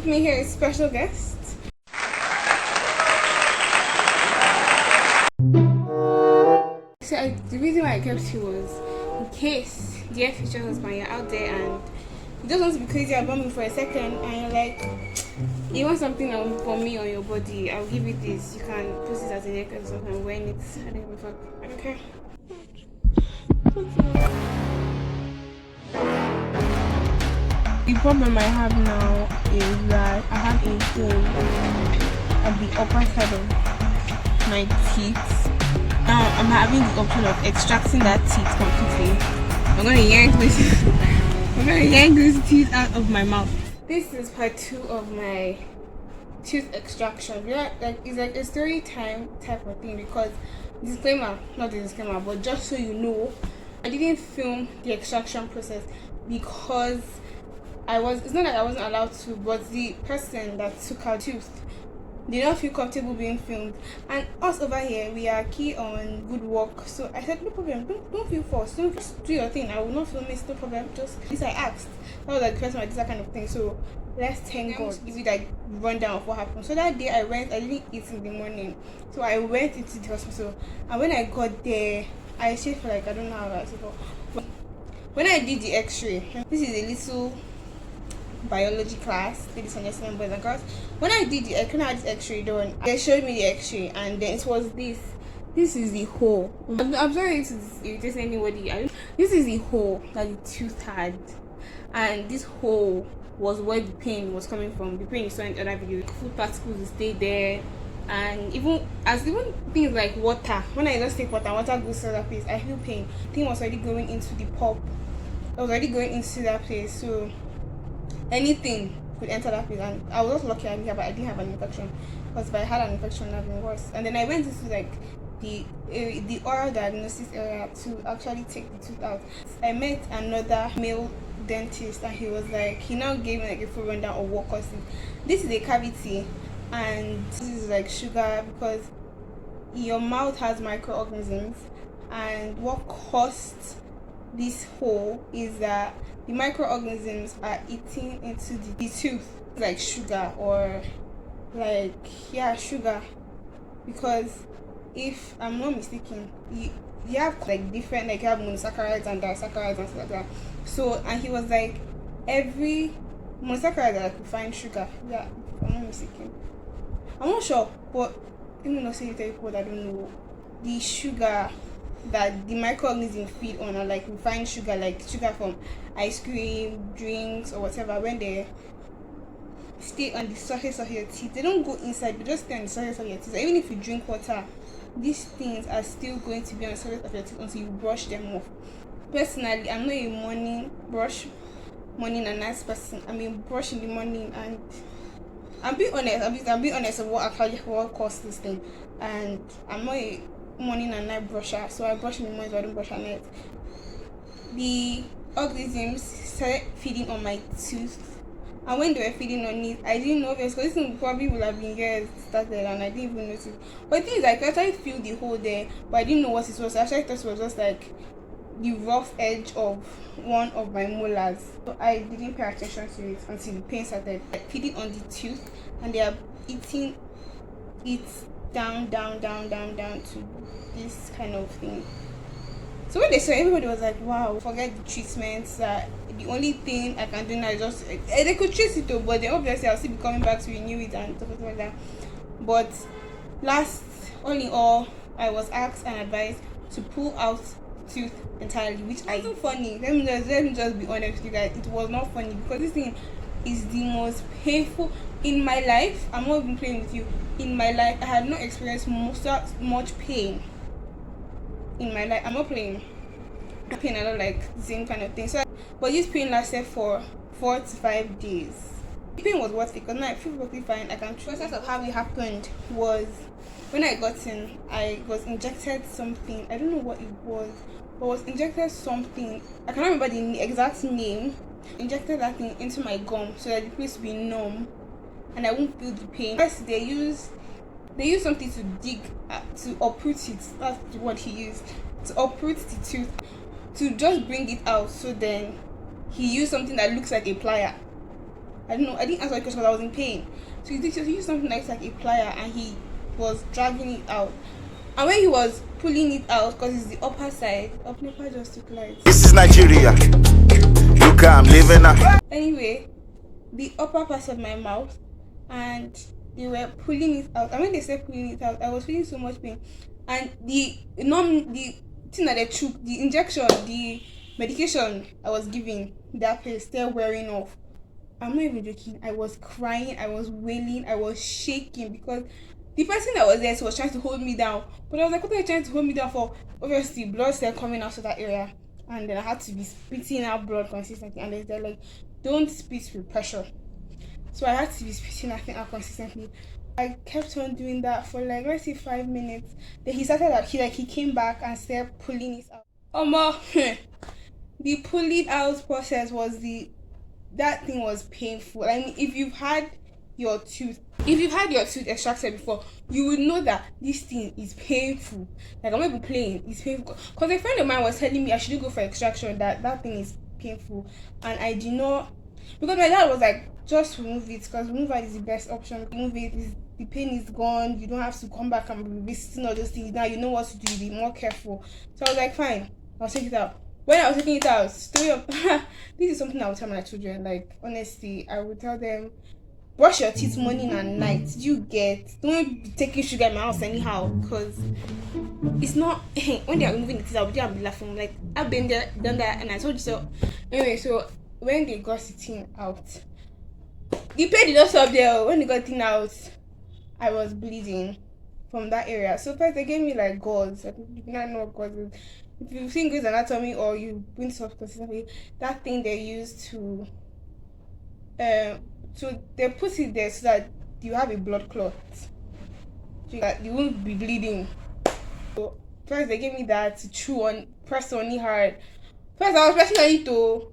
with me here is special guest. So the reason why I kept you was in case, dear future husband, you're out there and you just want to be crazy about me for a second and you're like, you want something for me on your body, I'll give you this. You can put it as a necklace or something, wear it. I don't give a fuck. I don't care. The problem I have now is that I have a hole at the upper side of my teeth. Now I'm having the option of extracting that teeth completely. I'm gonna yank those teeth out of my mouth. This is part 2 of my tooth extraction. Yeah, like it's like a story time type of thing, because disclaimer, not a disclaimer, but just so you know, I didn't film the extraction process because it's not like I wasn't allowed to, but the person that took our tooth did not feel comfortable being filmed, and us over here, we are key on good work. So I said, no problem, don't feel forced, don't just do your thing, I will not film it, no problem. Just this I asked. That was like the first time I did that kind of thing. So let's thank God. Give you like rundown of what happened. So that day I didn't eat in the morning, so I went into the hospital, and when I got there, I stayed for like, I don't know how long. But when I did the x-ray, this is a little biology class, ladies and gentlemen, boys and girls. When I did the x-ray done, they showed me the x-ray, and then it was this is the hole. I'm sorry if it's irritating anybody. This is the hole that the tooth had, and this hole was where the pain was coming from. The pain you saw in the other video, food particles will stay there, and even things like water. When I just take water goes to that place, I feel pain. The thing was already going into the pulp. I was already going into that place, so anything could enter that place. And I was just lucky I didn't have an infection, because if I had an infection, it would have been worse. And then I went into like the oral diagnosis area to actually take the tooth out. I met another male dentist, and he now gave me like a full rundown of what caused it. This is a cavity, and this is like sugar, because your mouth has microorganisms, and what caused this hole is that the microorganisms are eating into the tooth, like sugar, or like sugar, because if I'm not mistaken, you have like different, like you have monosaccharides and disaccharides and stuff like that. So, and he was like, every monosaccharide that I could find sugar, if I'm not mistaken, I'm not sure, but let me not say it what I don't know. The sugar that the microorganisms feed on are like refined sugar, like sugar from ice cream, drinks, or whatever. When they stay on the surface of your teeth, they don't go inside, they just stay on the surface of your teeth. So even if you drink water, these things are still going to be on the surface of your teeth until you brush them off. Personally, I'm not a morning and night person. I mean, brush in the morning, and I'm being honest of what caused this thing. And I'm not a morning and night brusher, so I brush in the morning, so I don't brush at night. The organisms started feeding on my tooth, and when they were feeding on it, I didn't know this, because this thing probably would have been years started, and I didn't even notice. But the thing is, like, I actually feel the hole there, but I didn't know what it was. I actually thought it was just like the rough edge of one of my molars. So I didn't pay attention to it until the pain started feeding on the tooth, and they are eating it down to this kind of thing. So when they saw, everybody was like, wow, forget the treatments, the only thing I can do now is just they could treat it though, but then obviously I'll still be coming back to renew it and stuff like that. But all in all, I was asked and advised to pull out tooth entirely, which isn't funny. Let me just be honest with you guys, it was not funny, because this thing is the most painful in my life. I'm not even playing with you. In my life, I had not experienced much pain in my life. I'm not playing. Pain, I don't like the same kind of thing. So, but this pain lasted for 4 to 5 days. The pain was worth it, because now I feel perfectly fine. I can. The process of how it happened was, when I got in, I was injected something. I don't know what it was, but was injected something. I can't remember the exact name. Injected that thing into my gum so that the place will be numb and I won't feel the pain. First, they use something to dig to uproot it. That's what he used, to uproot the tooth, to just bring it out. So then he used something that looks like a plier I don't know. I didn't answer the question because I was in pain. So he used something like a plier, and he was dragging it out. And when he was pulling it out, because it's the upper side, Nepa just took light. This is Nigeria. Look, I'm living now. Anyway, the upper part of my mouth, and they were pulling it out. And when they said pulling it out, I was feeling so much pain. And the thing that they took, the injection, the medication I was giving, that place, they're wearing off. I'm not even joking. I was crying, I was wailing, I was shaking because the person that was there was trying to hold me down. But I was like, what are you trying to hold me down for? Obviously, blood started coming out of that area. And then I had to be spitting out blood consistently. And they're like, don't spit with pressure. So I had to be spitting that thing out consistently. I kept on doing that for like, let's say 5 minutes. Then he started that he came back and started pulling it out. The pulling out process was that thing was painful. I mean, if you've had your tooth extracted before, you would know that this thing is painful. Like, I'm not even playing, it's painful. Because a friend of mine was telling me I shouldn't go for extraction, that thing is painful. And I did not, because my dad was like, just remove it, because removal is the best option. Remove it, the pain is gone, you don't have to come back and be visiting all those things. Now you know what to do, you be more careful. So I was like, fine, I'll take it out. When I was taking it out, story of this is something I would tell my children. Like, honestly, I would tell them, brush your teeth morning and night. Don't be taking sugar in my house anyhow, because it's not when they are removing the teeth, I'll be there and be laughing. Like, I've been there, done that, and I told you so. Anyway, so when they got the thing out, the pain did not stop there. When they got the thing out, I was bleeding from that area. So first they gave me like gauze. I think you don't know what gauze is. If you've seen Grey's Anatomy or you've been soft consistently, that thing they use to so they put it there so that you have a blood clot, so that you won't be bleeding. So first they gave me that to press on it hard. First I was pressing on it though.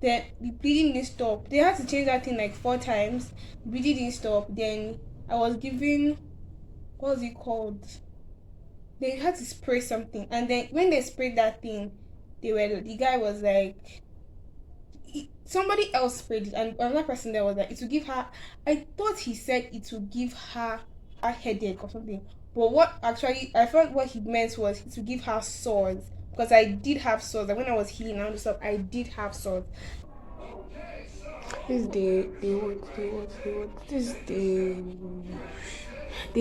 Then the bleeding didn't stop. They had to change that thing like 4 times. The bleeding didn't stop. Then I was given, what was it called? They had to spray something, and then when they sprayed that thing, the guy was like, somebody else sprayed it, and another person there was like, it will give her, I thought he said it will give her a headache or something, but what actually I thought what he meant was it will give her sores, because I did have sores. Like, when I was healing and stuff, I did have sores. This day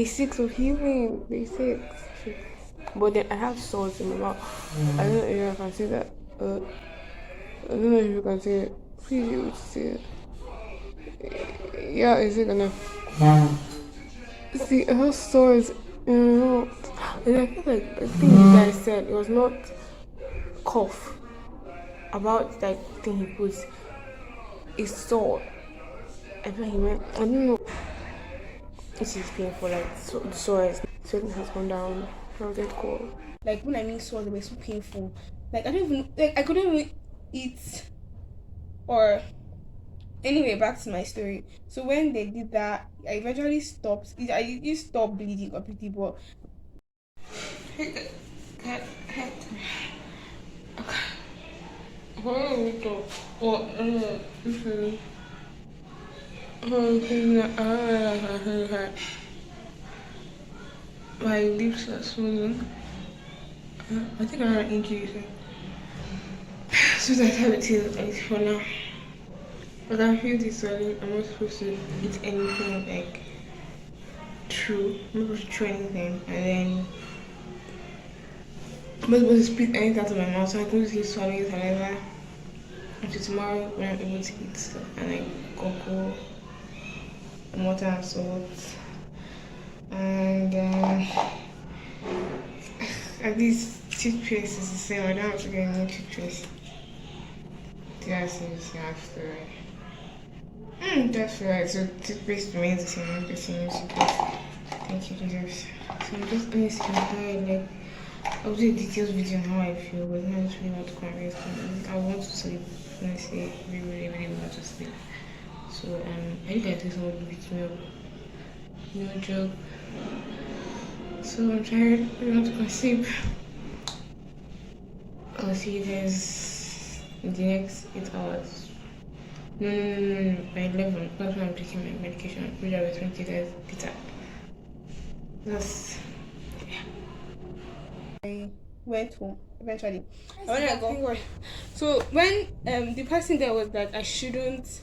6 of healing, day 6. But then I have sores in my mouth. I don't know if I can say that. I don't know if you can say it. Please, you would say it. Yeah, is it gonna? See, I have sores in my mouth. And I feel like the thing you guys said, it was not cough. About that thing he puts, it's sore. I feel he meant, I don't know. This is painful, like, so, the sores. Sweating has gone down. I'll get cold. Like, when I mean sores, they were so painful. Like, I couldn't even eat. Or, anyway, back to my story. So when they did that, I eventually stopped. I didn't stop bleeding completely, but my lips are swollen. I think I have an injury. So that's how it is for now. But I feel this swelling. I'm not supposed to eat anything like true. I'm not supposed to chew anything, and then I'm not supposed to spit anything out of my mouth. So I couldn't keep swallowing it, however. Until tomorrow when I'm able to eat stuff and like cocoa, water and salt. And at least toothpaste is the same. I don't have to get a new toothpaste. That's right. That's right. So toothpaste remains the same. Thank you, Jesus. So I'm just honestly tired. Like, I'll do a detailed video on how I feel, but now I just really want to come rest. I want to sleep. Honestly, really want to sleep. So I think I take some of the video. No joke. So I'm tired. I want to go sleep. I'll see you guys in the next 8 hours. No. By 11, that's when I'm taking my medication. Which I was 20 days later. That's. I went home eventually. And when I got home, so when the person there was like I shouldn't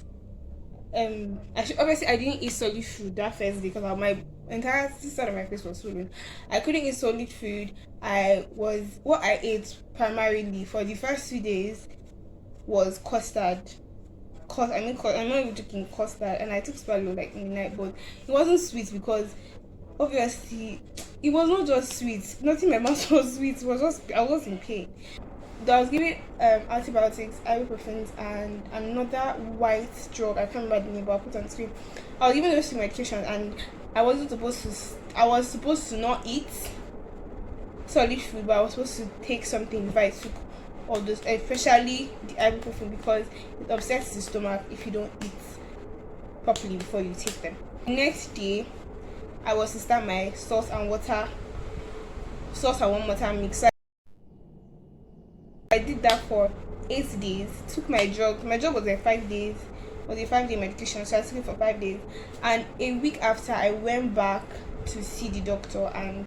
obviously I didn't eat solid food that first day because my entire side of my face was swollen. I couldn't eat solid food. What I ate primarily for the first 2 days was custard. I'm not even drinking custard, and I took swallow like in the night, but it wasn't sweet because obviously it was not just sweet. Nothing in my mouth was sweet. It was just I was in pain. I was given antibiotics, ibuprofen, and another white drug. I can't remember the name, but I put on screen. I was given those two medications, and I wasn't supposed to. I was supposed to not eat solid food, but I was supposed to take something if I took all those, especially the ibuprofen, because it upsets the stomach if you don't eat properly before you take them. The next day, I was to start my sauce and warm water mix. I did that for 8 days. Took my drug. My drug was like 5 days. Was a 5-day medication, so I took it for 5 days. And a week after, I went back to see the doctor, and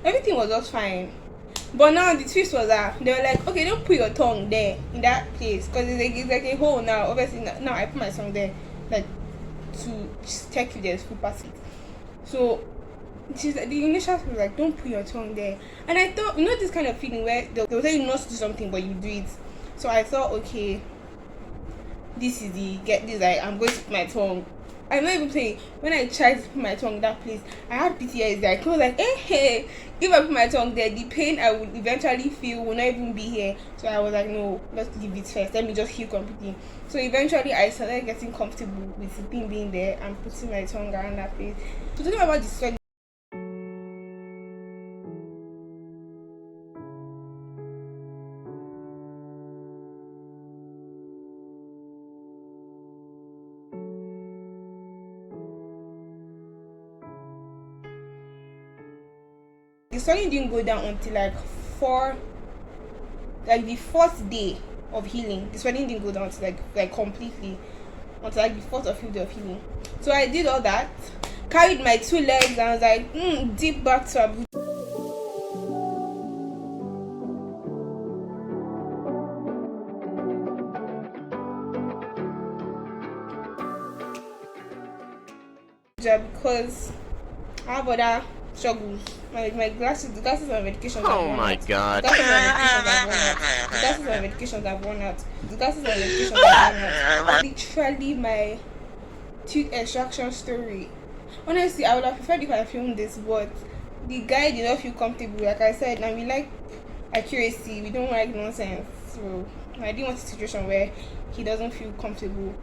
everything was just fine. But now the twist was that they were like, okay, don't put your tongue there in that place because it's like a hole now. Obviously, now I put my tongue there, like to check if there's food passing. So the initial was like, don't put your tongue there, and I thought, this kind of feeling where they'll tell you not to do something but you do it. So I thought, okay, this is like I'm going to put my tongue. I'm not even playing. When I tried to put my tongue in that place, I had PTSD. I was like, hey, if I put my tongue there, the pain I would eventually feel will not even be here. So I was like, no, let's leave it first. Let me just heal completely. So eventually, I started getting comfortable with the thing being there and putting my tongue around that place. So talking about the swelling, the swelling didn't go down until like the 4th day of healing. The swelling didn't go down to like completely until like the 4th day of healing. So I did all that, carried my 2 legs, and I was like, deep back to Abuja. Because I have other struggles. My glasses, the glasses and medications. Oh my god. The glasses and medications have worn out. The glasses and medications have worn out. Literally my tooth extraction story. Honestly, I would have preferred if I filmed this, but the guy did not feel comfortable. Like I said, and we like accuracy. We don't like nonsense. So I didn't want a situation where he doesn't feel comfortable,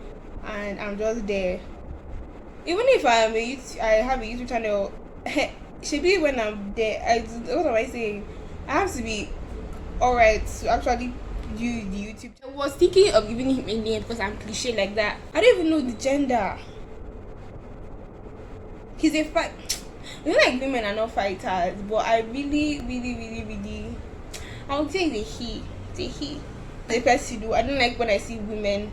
and I'm just there. Even if I have a YouTube channel, should be when I'm there. What am I saying? I have to be alright to actually do the YouTube. I was thinking of giving him a name because I'm cliche like that. I don't even know the gender. He's a fight. You know, like women are not fighters, but I really, I would say it's a he. It's a he. The person do. I don't like when I see women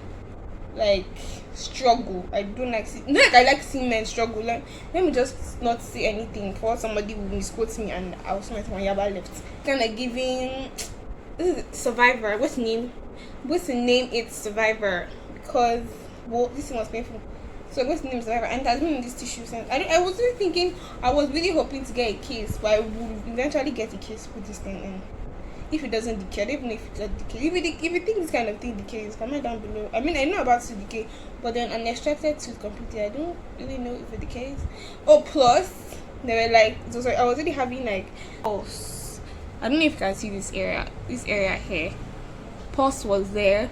like struggle. I don't like I like seeing men struggle. Like, let me just not say anything before somebody will misquote me and I'll see my yaba left. Kind of giving Survivor. What's the name? It's Survivor because this thing was painful. So what's the name? Survivor, and it has been in this tissue since. I was really thinking. I was really hoping to get a case, but I would eventually get a case to put this thing in. If it doesn't decay, I don't even know if it does decay. If you think this kind of thing decays, comment down below. I mean, I know about tooth decay, but then an extracted tooth completely, I don't really know if it decays. Oh, plus, they were like, I was already having like pulse. I don't know if you can see this area here. Pulse was there.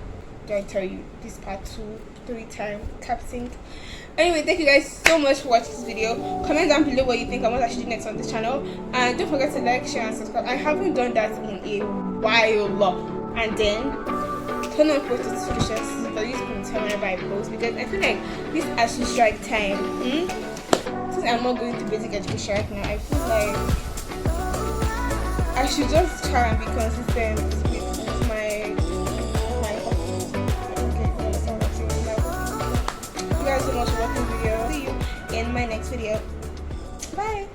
Did I tell you this part 2, 3 times, capsing. Anyway, thank you guys so much for watching this video. Comment down below what you think and what I should do next on this channel, and don't forget to like, share and subscribe. I haven't done that in a while, and then turn on post notifications for you to tell whenever I post, because I feel like this actually strike time. Since I'm not going to basic education right now, I feel like I should just try and be consistent with my hobbies. Okay, you understand what I'm saying? Thank you guys so much for watching the video. See you in my next video. Bye.